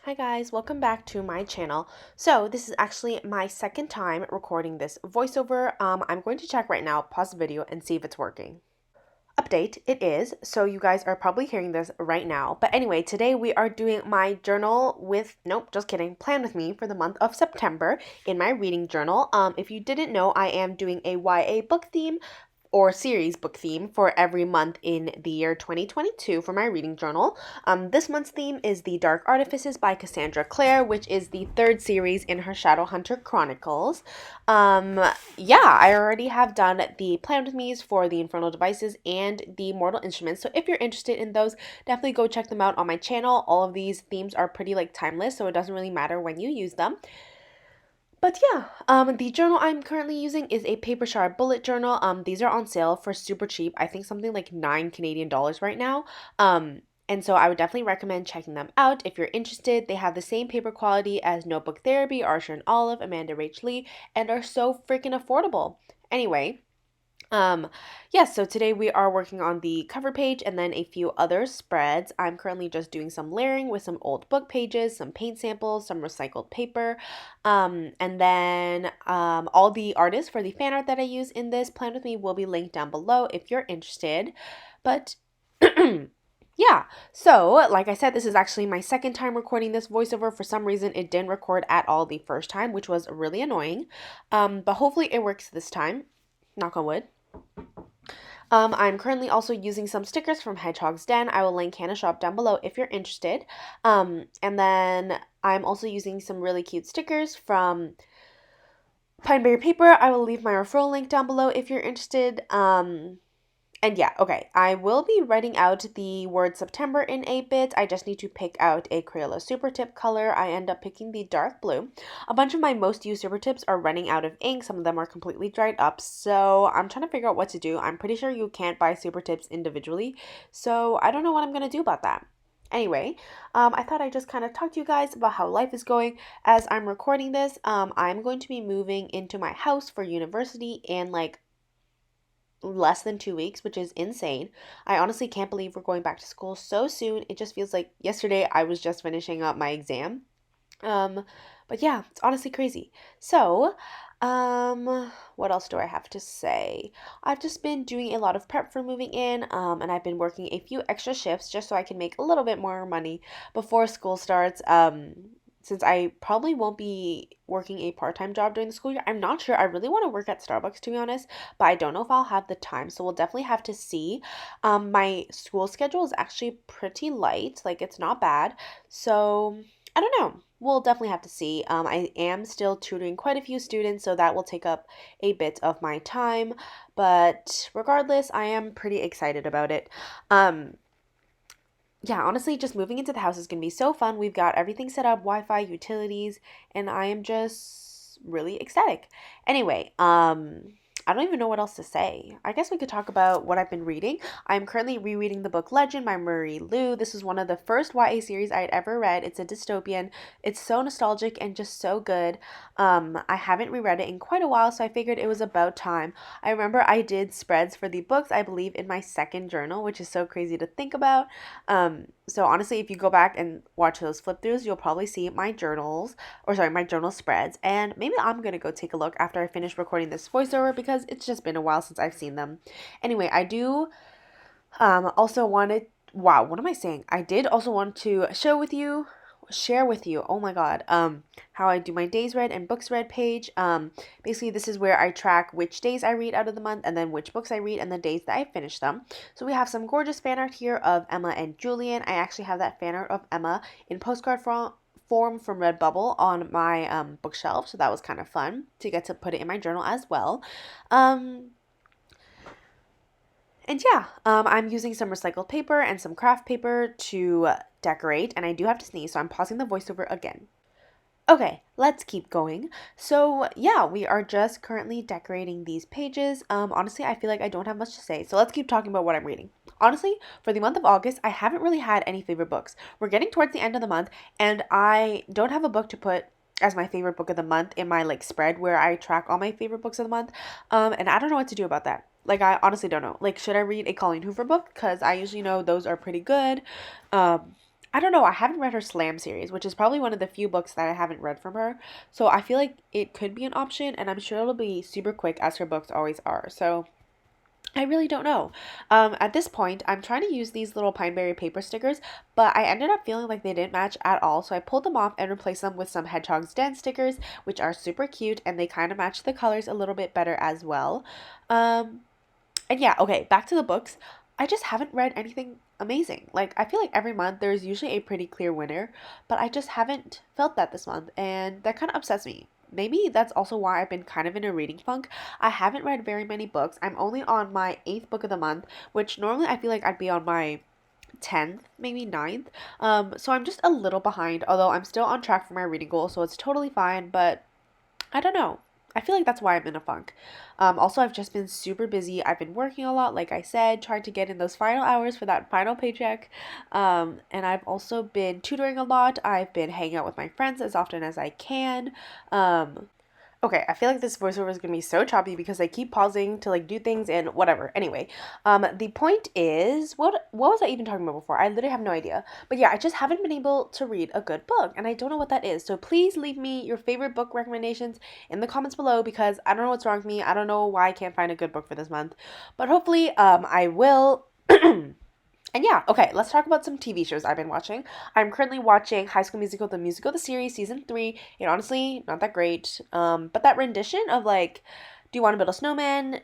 Hi guys, welcome back to my channel. So this is actually my second time recording this voiceover. I'm going to check right now, pause the video and see if it's working. Update, it is. So you guys are probably hearing this right now. But anyway, today we are doing my journal with, nope, just kidding, plan with me for the month of September in my reading journal. If you didn't know, I am doing a YA book theme or series book theme for every month in the year 2022 for my reading journal. This month's theme is The Dark Artifices by Cassandra Clare, which is the third series in her Shadowhunter Chronicles. I already have done the Plan With Me's for the Infernal Devices and the Mortal Instruments, so if you're interested in those, definitely go check them out on my channel. All of these themes are pretty timeless, so it doesn't really matter when you use them. But yeah, the journal I'm currently using is a Paper Shard bullet journal. These are on sale for super cheap. I think something like $9 Canadian right now. And so I would definitely recommend checking them out if you're interested. They have the same paper quality as Notebook Therapy, Archer and Olive, Amanda Rach Lee, and are so freaking affordable. Anyway, so today we are working on the cover page and then a few other spreads. I'm currently just doing some layering with some old book pages, some paint samples, some recycled paper, and then all the artists for the fan art that I use in this Plan With Me will be linked down below if you're interested. But yeah, so like I said, this is actually my second time recording this voiceover. For some reason, it didn't record at all the first time, which was really annoying. But hopefully it works this time. Knock on wood. I'm currently also using some stickers from Hedgehog's Den. I will link Hannah Shop down below if you're interested. And then I'm also using some really cute stickers from Pineberry Paper. I will leave my referral link down below if you're interested. And yeah, okay, I will be writing out the word September in a bit. I just need to pick out a Crayola Super Tip color. I end up picking the dark blue. A bunch of my most used Super Tips are running out of ink. Some of them are completely dried up, so I'm trying to figure out what to do. I'm pretty sure you can't buy Super Tips individually, so I don't know what I'm going to do about that. Anyway, I thought I'd just kind of talk to you guys about how life is going as I'm recording this. I'm going to be moving into my house for university in less than 2 weeks, which is insane. I honestly can't believe we're going back to school so soon. It just feels like yesterday I was just finishing up my exam. But yeah, it's honestly crazy. So, what else do I have to say? I've just been doing a lot of prep for moving in, and I've been working a few extra shifts just so I can make a little bit more money before school starts. Since I probably won't be working a part-time job during the school year. I'm not sure. I really want to work at Starbucks, to be honest, but I don't know if I'll have the time, so we'll definitely have to see. My school schedule is actually pretty light, it's not bad, so I don't know. We'll definitely have to see. I am still tutoring quite a few students, so that will take up a bit of my time, but regardless, I am pretty excited about it. Yeah, honestly, just moving into the house is going to be so fun. We've got everything set up, Wi-Fi, utilities, and I am just really ecstatic. Anyway, I don't even know what else to say. I guess we could talk about what I've been reading. I'm currently rereading the book Legend by Marie Lu. This is one of the first YA series I had ever read. It's a dystopian. It's so nostalgic and just so good. I haven't reread it in quite a while, so I figured it was about time. I remember I did spreads for the books, I believe, in my second journal, which is so crazy to think about. So honestly, if you go back and watch those flip throughs, you'll probably see my my journal spreads. And maybe I'm going to go take a look after I finish recording this voiceover because it's just been a while since I've seen them. Anyway, I do also wanted, wow, what am I saying? I did also want to share with you, oh my god, how I do my days read and books read page. Basically this is where I track which days I read out of the month and then which books I read and the days that I finish them. So we have some gorgeous fan art here of Emma and Julian. I actually have that fan art of Emma in postcard form from Redbubble on my bookshelf, so that was kind of fun to get to put it in my journal as well. And yeah, I'm using some recycled paper and some craft paper to decorate, and I do have to sneeze, so I'm pausing the voiceover again. Okay, let's keep going. So yeah, we are just currently decorating these pages. Honestly, I feel like I don't have much to say, so let's keep talking about what I'm reading. Honestly, for the month of August, I haven't really had any favorite books. We're getting towards the end of the month, and I don't have a book to put as my favorite book of the month in my spread where I track all my favorite books of the month. And I don't know what to do about that. I honestly don't know. Should I read a Colleen Hoover book? Because I usually know those are pretty good. I I don't know, I haven't read her Slam series, which is probably one of the few books that I haven't read from her. So I feel like it could be an option, and I'm sure it'll be super quick as her books always are. So I really don't know. At this point, I'm trying to use these little Pineberry paper stickers, but I ended up feeling like they didn't match at all, so I pulled them off and replaced them with some Hedgehog's Den stickers, which are super cute, and they kind of match the colors a little bit better as well. Um, and yeah, okay, back to the books. I just haven't read anything amazing. Like, I feel like every month there's usually a pretty clear winner, but I just haven't felt that this month, and that kind of upsets me. Maybe that's also why I've been kind of in a reading funk. I haven't read very many books. I'm only on my 8th book of the month, which normally I feel like I'd be on my 10th, maybe ninth. So I'm just a little behind, although I'm still on track for my reading goal, so it's totally fine, but I don't know. I feel like that's why I'm in a funk. Also, I've just been super busy. I've been working a lot, like I said, trying to get in those final hours for that final paycheck. And I've also been tutoring a lot. I've been hanging out with my friends as often as I can. Okay, I feel like this voiceover is gonna be so choppy because I keep pausing to like do things and whatever. Anyway, the point is, what was I even talking about before? I literally have no idea. But yeah, I just haven't been able to read a good book, and I don't know what that is. So please leave me your favorite book recommendations in the comments below because I don't know what's wrong with me. I don't know why I can't find a good book for this month, but hopefully, I will. And yeah, okay, let's talk about some TV shows I've been watching. I'm currently watching High School Musical, the series, season 3. And honestly, not that great. But that rendition of like, Do You Want to Build a Snowman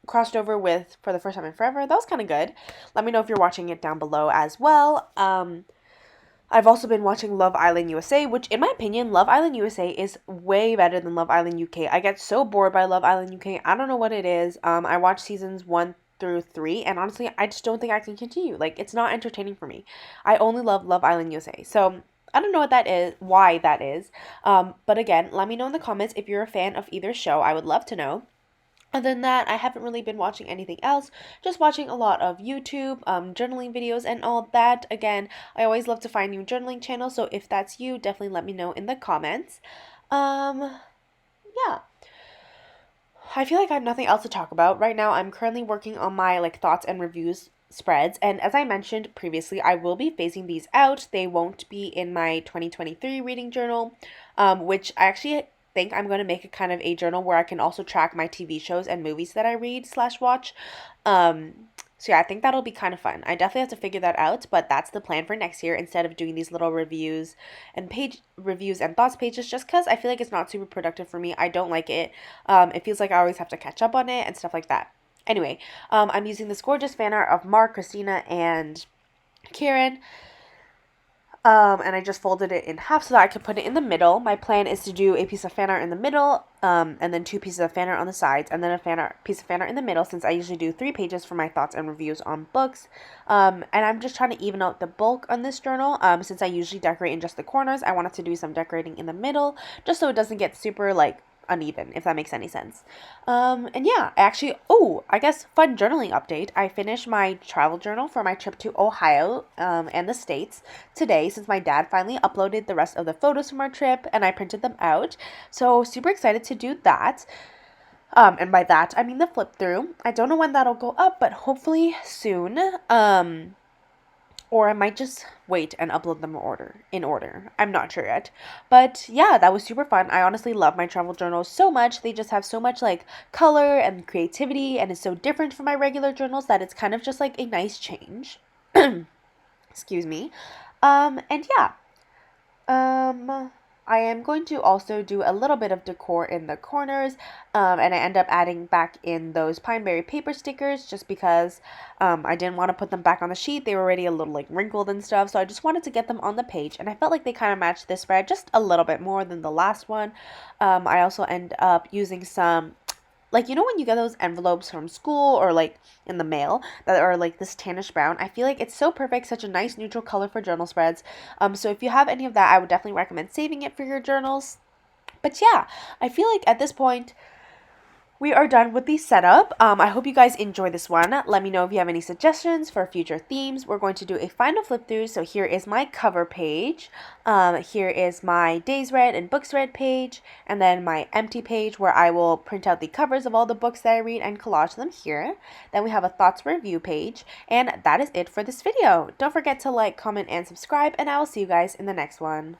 crossed over with For the First Time in Forever, that was kind of good. Let me know if you're watching it down below as well. I've also been watching Love Island USA, which in my opinion, Love Island USA is way better than Love Island UK. I get so bored by Love Island UK. I don't know what it is. I watched seasons 1 through 3, and honestly, I just don't think I can continue. Like, it's not entertaining for me. I only love Love Island USA. So, I don't know what that is, why that is. But again, let me know in the comments if you're a fan of either show. I would love to know. Other than that, I haven't really been watching anything else. Just watching a lot of YouTube, journaling videos, and all that. Again, I always love to find new journaling channels, so if that's you, definitely let me know in the comments. Yeah. I feel like I have nothing else to talk about. Right now, I'm currently working on my like thoughts and reviews spreads, and as I mentioned previously, I will be phasing these out. They won't be in my 2023 reading journal, which I actually think I'm going to make a kind of a journal where I can also track my TV shows and movies that I read / watch. So yeah, I think that'll be kind of fun. I definitely have to figure that out, but that's the plan for next year instead of doing these little reviews and page reviews and thoughts pages just because I feel like it's not super productive for me. I don't like it. It feels like I always have to catch up on it and stuff like that. Anyway, I'm using this gorgeous fan art of Mark, Christina, and Kieran. And I just folded it in half so that I could put it in the middle. My plan is to do a piece of fan art in the middle, and then 2 pieces of fan art on the sides, and then a piece of fan art in the middle, since I usually do 3 pages for my thoughts and reviews on books. And I'm just trying to even out the bulk on this journal. Since I usually decorate in just the corners, I wanted to do some decorating in the middle, just so it doesn't get super, like, uneven, if that makes any sense. And yeah, I guess fun journaling update. I finished my travel journal for my trip to Ohio and the States today, since my dad finally uploaded the rest of the photos from our trip and I printed them out. So super excited to do that. And by that, I mean the flip through. I don't know when that'll go up, but hopefully soon. Or I might just wait and upload them in order. I'm not sure yet. But yeah, that was super fun. I honestly love my travel journals so much. They just have so much like color and creativity, and it's so different from my regular journals that it's kind of just like a nice change. Excuse me. And yeah. I am going to also do a little bit of decor in the corners, and I end up adding back in those Pineberry paper stickers just because I didn't want to put them back on the sheet. They were already a little like wrinkled and stuff, so I just wanted to get them on the page, and I felt like they kind of matched this spread just a little bit more than the last one. I also end up using some, like, you know when you get those envelopes from school or like in the mail that are like this tannish brown? I feel like it's so perfect, such a nice neutral color for journal spreads. So if you have any of that, I would definitely recommend saving it for your journals. But yeah, I feel like at this point we are done with the setup. I hope you guys enjoy this one. Let me know if you have any suggestions for future themes. We're going to do a final flip through. So here is my cover page. Here is my days read and books read page, and then my empty page where I will print out the covers of all the books that I read and collage them here. Then we have a thoughts review page, and that is it for this video. Don't forget to like, comment, and subscribe, and I will see you guys in the next one.